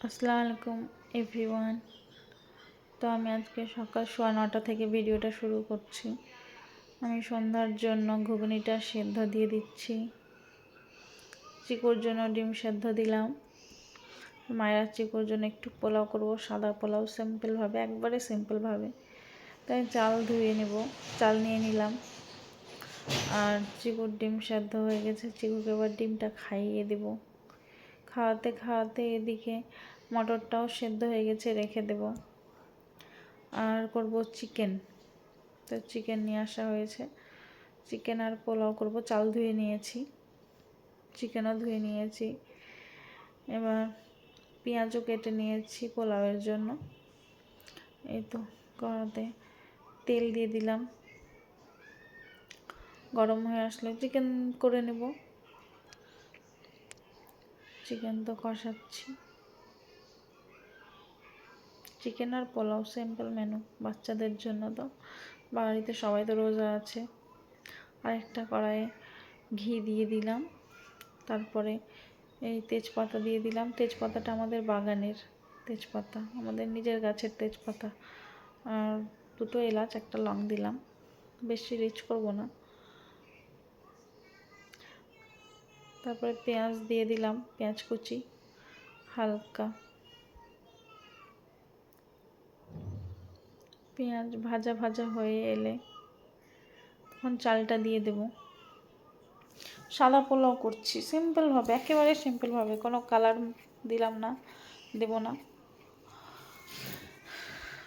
আসসালামু আলাইকুম এভরিওয়ান। তো আমি আজকে সকাল 9:15 থেকে ভিডিওটা শুরু করছি। আমি সন্ধ্যার জন্য ঘুগনিটা সেদ্ধ দিয়ে দিচ্ছি। চিকুর জন্য ডিম সেদ্ধ দিলাম। মায়ের চিকুর জন্য একটু পোলাও করব, সাদা পোলাও, সিম্পলভাবে, একবারে সিম্পলভাবে। তাই চাল ধুয়ে নেব, চাল নিয়ে নিলাম। আর চিকুর ডিম সেদ্ধ হয়ে গেছে, চিকুকে এবার ডিমটা খাইয়ে দেব। খাওয়াতে খাওয়াতে এদিকে মটরটাও সেদ্ধ হয়ে গেছে, রেখে দেব। আর করব চিকেন। তো চিকেন নিয়ে আসা হয়েছে, চিকেন আর পোলাও করব। চাল ধুয়ে নিয়েছি, চিকেনও ধুয়ে নিয়েছি। এবার পেঁয়াজও কেটে নিয়েছি পোলাওয়ের জন্য। এই তো কড়াতে তেল দিয়ে দিলাম, গরম হয়ে আসলে চিকেন করে নেব। চিকেন তো কষাচ্ছি। চিকেন আর পোলাও সিম্পল মেনু বাচ্চাদের জন্য। তো বাড়িতে সবাই তো রোজা আছে। আরেকটা কড়াইয়ে ঘি দিয়ে দিলাম, তারপরে এই তেজপাতা দিয়ে দিলাম। তেজপাতাটা আমাদের বাগানের তেজপাতা, আমাদের নিজের গাছের তেজপাতা। আর দুটো এলাচ, একটা লং দিলাম, বেশি রিচ করব না। তারপরে পেঁয়াজ দিয়ে দিলাম, পেঁয়াজ কুচি হালকা। পেঁয়াজ ভাজা ভাজা হয়ে এলে তখন চালটা দিয়ে দেব। সাদা পোলাও করছি সিম্পলভাবে, একেবারে সিম্পলভাবে, কোনো কালার দিলাম না, দেব না।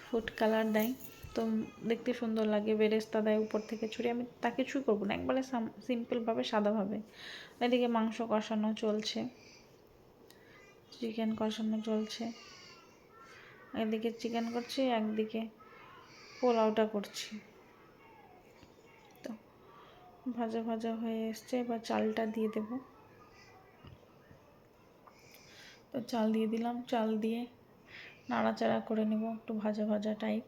ফুড কালার দেয় তো দেখতে সুন্দর লাগে, বেরেস্তা দেয় উপর থেকে ছড়িয়ে। আমি তা কিছুই করবো না, একবারে সিম্পলভাবে, সাদাভাবে। এদিকে মাংস কষানো চলছে, চিকেন কষানো চলছে। একদিকে চিকেন করছি, একদিকে পোলাওটা করছি। তো ভাজা ভাজা হয়ে এসছে, এবার চালটা দিয়ে দেব। তো চাল দিয়ে দিলাম, চাল দিয়ে নাড়াচাড়া করে নেব একটু ভাজা ভাজা টাইপ।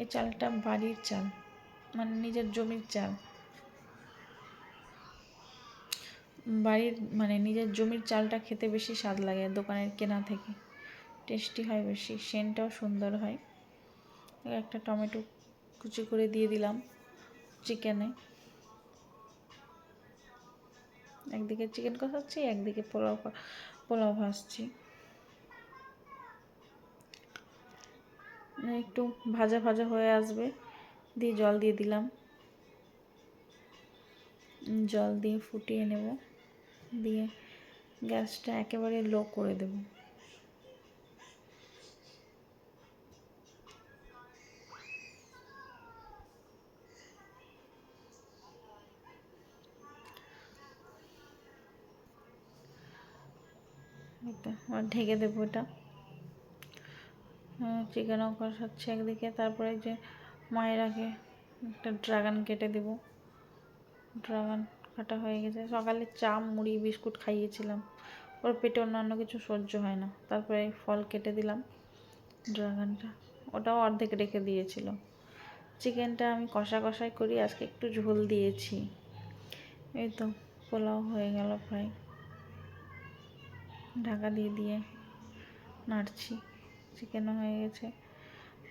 এই চালটা বাড়ির চাল, মানে নিজের জমির চাল। বাড়ির মানে নিজের জমির চালটা খেতে বেশি স্বাদ লাগে দোকানের কেনা থেকে, টেস্টি হয় বেশি, সেন্টটাও সুন্দর হয়। একটা টমেটো কুচি করে দিয়ে দিলাম চিকেনে। একদিকে চিকেন কষাচ্ছি, একদিকে পোলাও ভাজছি। একটু ভাজা ভাজা হয়ে আসবে, দিয়ে জল দিয়ে দিলাম। জল দিয়ে ফুটিয়ে নেব, দিয়ে গ্যাসটা একেবারে লো করে দেব। আর ঢেকে দেবো এটা। চিকেনও কষাচ্ছে একদিকে, তারপরে যে মায়ের আগে একটা ড্রাগন কেটে দেব। ড্রাগন কাটা হয়ে গেছে। সকালে চা মুড়ি বিস্কুট খাইয়েছিলাম, ওর পেটে অন্যান্য কিছু সহ্য হয় না। তারপরে ফল কেটে দিলাম, ড্রাগনটা, ওটাও অর্ধেক রেখে দিয়েছিল। চিকেনটা আমি কষা কষাই করি, আজকে একটু ঝোল দিয়েছি। এই তো পোলাও হয়ে গেল প্রায়, ঢাকা দিয়ে দিয়ে নাড়ছি। চিকেনও হয়ে গেছে।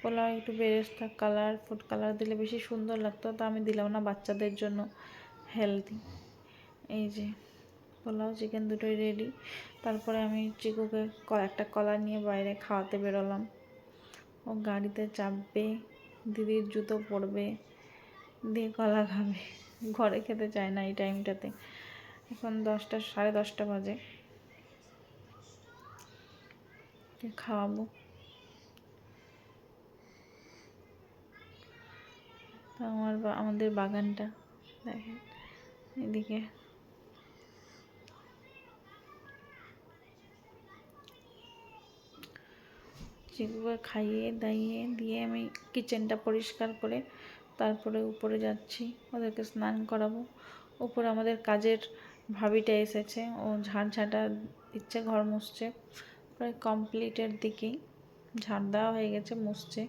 পোলাও একটু বেরেস্তা কালার, ফুড কালার দিলে বেশি সুন্দর লাগতো, তো আমি দিলাম না, বাচ্চাদের জন্য হেলদি। এই যে পোলাও চিকেন দুটোই রেডি। তারপরে আমি চিকুকে একটা কলা নিয়ে বাইরে খাওয়াতে বেরোলাম। ও গাড়িতে চাপবে, দিদির জুতো পরবে, দিয়ে কলা খাবে। ঘরে খেতে চায় না এই টাইমটাতে। এখন 10টা, 10:30 বাজে, খাওয়াবো। তো আমাদের বাগানটা দেখেন, এদিকে চিকুকে খাইয়ে দাইয়ে দিয়ে আমি কিচেনটা পরিষ্কার করে তারপরে উপরে যাচ্ছি, ওদেরকে স্নান করাবো। উপরে আমাদের কাজের ভাবিটা এসেছে, ও ঝাঁটা দিচ্ছে, ঘর মুছছে। প্রায় কমপ্লিটের দিকেই, ঝাড় দেওয়া হয়ে গেছে, মুছছে।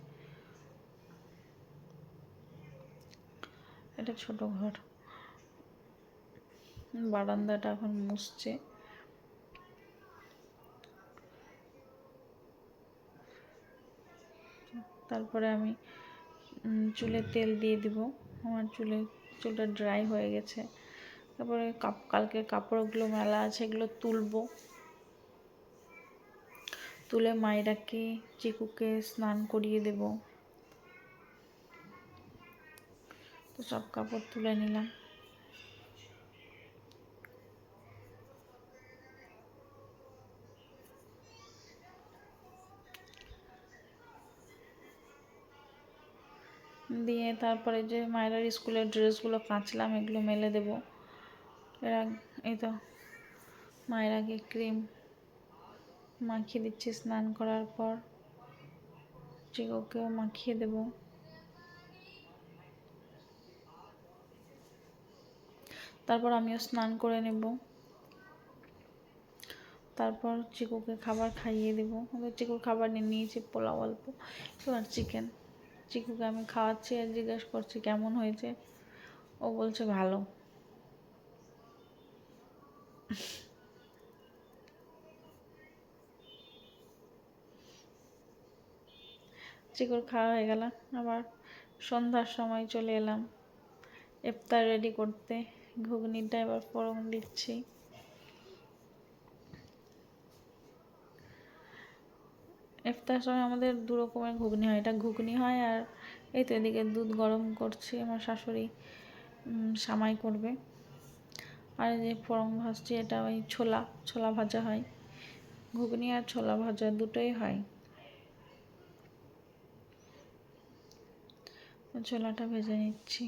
এটা ছোট ঘর, বারান্দাটা এখন মুছছে। তারপরে আমি চুলে তেল দিয়ে দিব। আমার চুলটা ড্রাই হয়ে গেছে। তারপরে কালকে কাপড়গুলো মেলা আছে, এগুলো তুলবো। তুলে মায়েরাকে চিকুকে স্নান করিয়ে দেব। তো সব কাপড় তুলে নিলাম। দিয়ে তারপরে যে মায়েরার স্কুলের ড্রেসগুলো কাচলাম, এগুলো মেলে দেব। এই তো মায়ের আগে ক্রিম মাখিয়ে দিচ্ছি স্নান করার পর। চিকুকেও মাখিয়ে দেব। তারপর আমিও স্নান করে নেব। তারপর চিকুকে খাবার খাইয়ে দেব। চিকুর খাবার নিয়ে নিয়েছি, পোলাও অল্প আর চিকেন। চিকুকে আমি খাওয়াচ্ছি আর জিজ্ঞেস করছি কেমন হয়েছে। ও বলছে ভালো। চিকুর খাওয়া হয়ে গেল। আবার সন্ধ্যার সময় চলে এলাম ইফতার রেডি করতে। ঘুগনিটা এবার ফোড়ন দিচ্ছি। ইফতার সময় আমাদের দু রকমের ঘুগনি হয়। এটা ঘুগনি হয়, আর এই তো এদিকে দুধ গরম করছি, আমার শাশুড়ি সামাই করবে। আর যে ফোড়ন ভাজছি এটা ওই ছোলা ভাজা হয়। ঘুগনি আর ছোলা ভাজা দুটোই হয়। ছোলাটা ভেজে নিচ্ছি।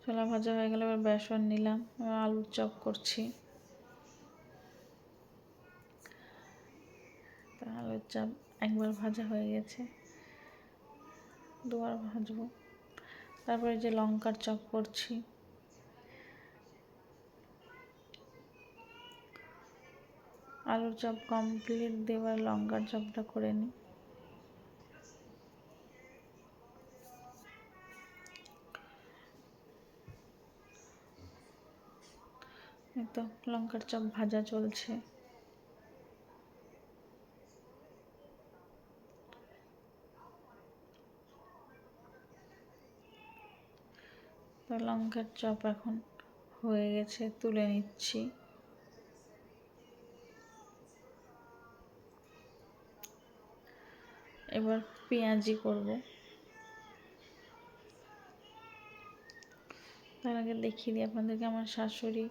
ছোলা ভাজা হয়ে গেলে এবার বেসন নিলাম, এবার আলুর চপ করছি। আলুর চপ একবার ভাজা হয়ে গেছে, দুবার ভাজবো। তারপরে যে লঙ্কার চপ করছি। আলুর চপ কমপ্লিট দেবার লঙ্কার চপটা করে নিই। তো লঙ্কার চপ ভাজা চলছে। তো লঙ্কার চপ এখন হয়ে গেছে, তুলে নিচ্ছি। এবার পেঁয়াজি করব। তার আগে দেখিয়ে দিই আপনাদেরকে, আমার শাশুড়ি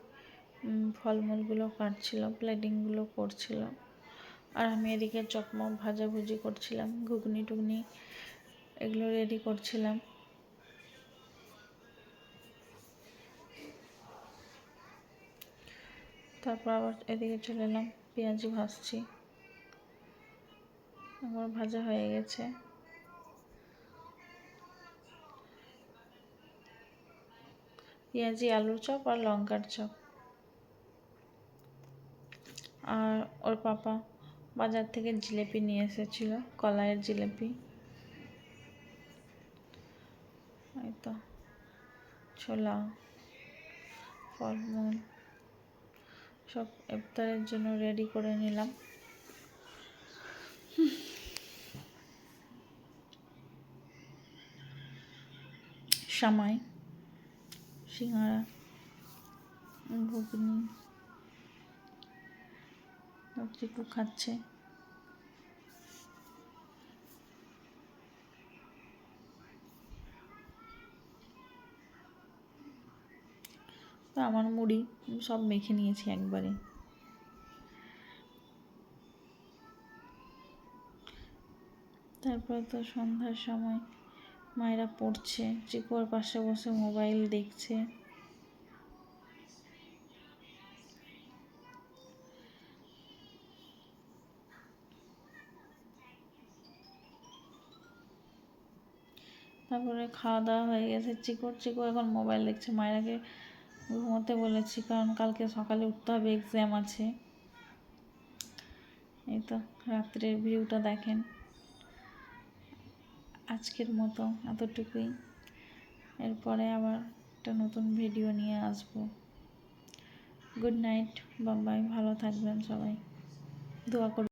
ফলমূলগুলো কাটছিল, প্লেটিংগুলো করছিল, আর আমি এদিকে চকমক ভাজাভুজি করছিলাম, ঘুগনি টুগনি এগুলো রেডি করছিলাম। তারপর আবার এদিকে চলে এলাম, পেঁয়াজি ভাজছি। আমার ভাজা হয়ে গেছে। পেঁয়াজি আলুর চপ আর লঙ্কার চপ। আর ওর পাপা বাজার থেকে জিলেপি নিয়ে এসেছিল, কলাইয়ের জিলেপি। এই তো ছোলা, ফলমূল সব ইফতারের জন্য রেডি করে নিলাম। সামাই, সিঙ্গারা, ঘুগনি, চিকু খাচ্ছে। তো আমার মুড়ি সব মেখে নিয়েছি একবারে। তারপর তো সন্ধ্যার সময় মায়েরা পড়ছে, চিকুর পাশে বসে মোবাইল দেখছে। তারপরে খাওয়া দাওয়া হয়ে গেছে চিকু এখন মোবাইল দেখছে। মায়েরাকে ঘুমোতে বলেছি, কারণ কালকে সকালে উঠতে হবে, এক্সাম আছে। এই তো রাত্রের ভিউটা দেখেন। আজকের মতো এতটুকুই। এরপরে আবার একটা নতুন ভিডিও নিয়ে আসবো। গুড নাইট, বাই, ভালো থাকবেন সবাই, দোয়া করবেন।